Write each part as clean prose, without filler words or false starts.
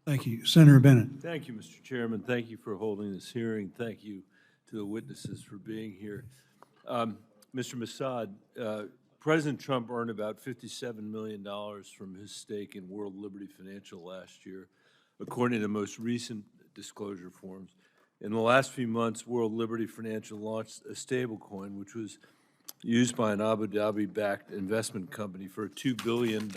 Thank you. Senator Bennet. Thank you, Mr. Chairman. Thank you for holding this hearing. Thank you to the witnesses for being here. Mr. Mossad, President Trump earned about $57 million from his stake in World Liberty Financial last year, according to the most recent disclosure forms. In the last few months, World Liberty Financial launched a stablecoin, which was used by an Abu Dhabi-backed investment company for a $2 billion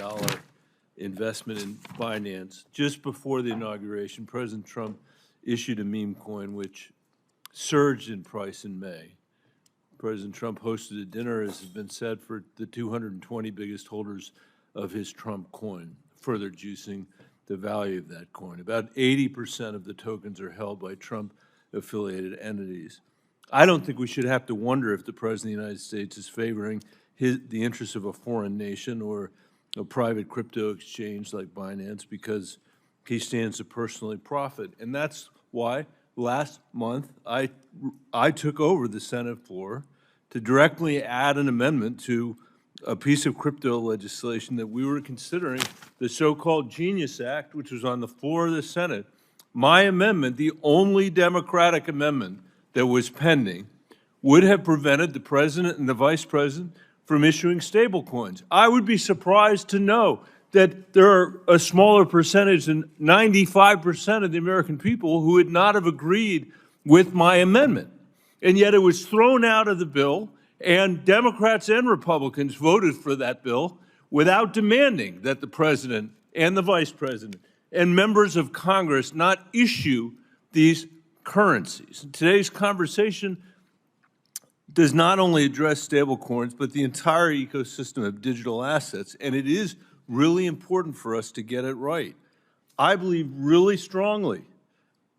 investment in finance. Just before the inauguration, President Trump issued a meme coin which surged in price in May. President Trump hosted a dinner, as has been said, for the 220 biggest holders of his Trump coin, further juicing the value of that coin. About 80% of the tokens are held by Trump-affiliated entities. I don't think we should have to wonder if the President of the United States is favoring the interests of a foreign nation or a private crypto exchange like Binance, because he stands to personally profit. And that's why last month I took over the Senate floor to directly add an amendment to a piece of crypto legislation that we were considering, the so-called Genius Act, which was on the floor of the Senate. My amendment, the only Democratic amendment that was pending, would have prevented the President and the Vice President from issuing stablecoins. I would be surprised to know that there are a smaller percentage than 95% of the American people who would not have agreed with my amendment. And yet it was thrown out of the bill, and Democrats and Republicans voted for that bill without demanding that the President and the Vice President and members of Congress not issue these currencies. Today's conversation does not only address stablecoins, but the entire ecosystem of digital assets, and it is really important for us to get it right. I believe really strongly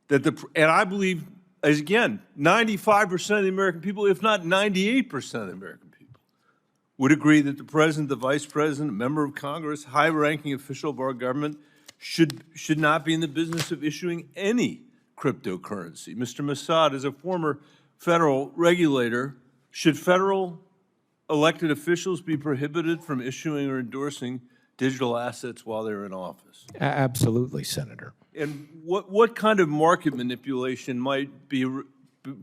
that and I believe, as again, 95% of the American people, if not 98% of the American people, would agree that the President, the Vice President, a member of Congress, high-ranking official of our government should not be in the business of issuing any cryptocurrency. Mr. Mossad, as a former federal regulator, should federal elected officials be prohibited from issuing or endorsing digital assets while they're in office? Absolutely, Senator. And what kind of market manipulation might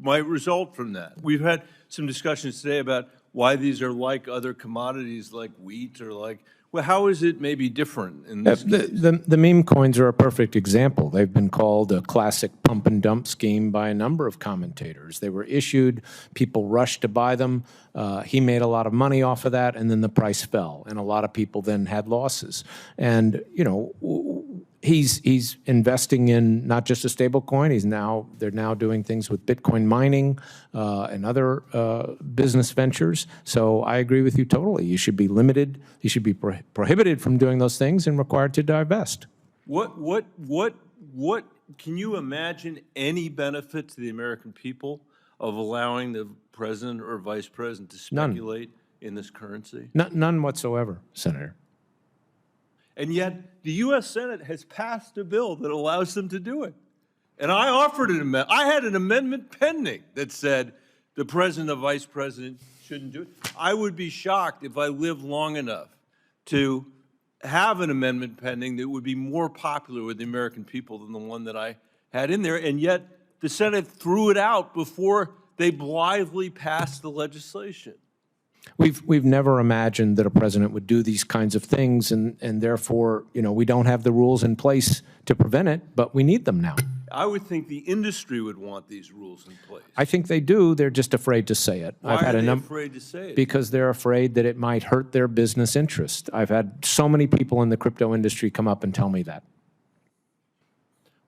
result from that? We've had some discussions today about why these are like other commodities like wheat or like, well, how is it maybe different in this case? The meme coins are a perfect example. They've been called a classic pump and dump scheme by a number of commentators. They were issued, people rushed to buy them. He made a lot of money off of that, and then the price fell, and a lot of people then had losses. And, you know, he's investing in not just a stable coin. They're now doing things with Bitcoin mining and other business ventures. So I agree with you totally. You should be limited. You should be prohibited from doing those things and required to divest. What can you imagine any benefit to the American people of allowing the President or Vice President to speculate in this currency? None whatsoever, Senator. And yet, the U.S. Senate has passed a bill that allows them to do it. And I offered an amendment. I had an amendment pending that said the President and the Vice President shouldn't do it. I would be shocked if I lived long enough to have an amendment pending that would be more popular with the American people than the one that I had in there. And yet, the Senate threw it out before they blithely passed the legislation. We've never imagined that a president would do these kinds of things, and therefore, you know, we don't have the rules in place to prevent it, but we need them now. I would think the industry would want these rules in place. I think they do. They're just afraid to say it. Why are they afraid to say it? Because they're afraid that it might hurt their business interest. I've had so many people in the crypto industry come up and tell me that.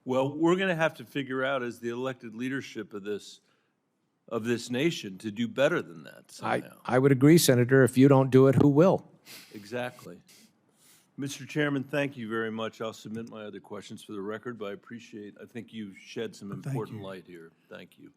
Well, we're going to have to figure out, as the elected leadership of this nation, to do better than that somehow. I would agree, Senator. If you don't do it, who will? Exactly. Mr. Chairman, thank you very much. I'll submit my other questions for the record, but I think you've shed some important light here. Thank you.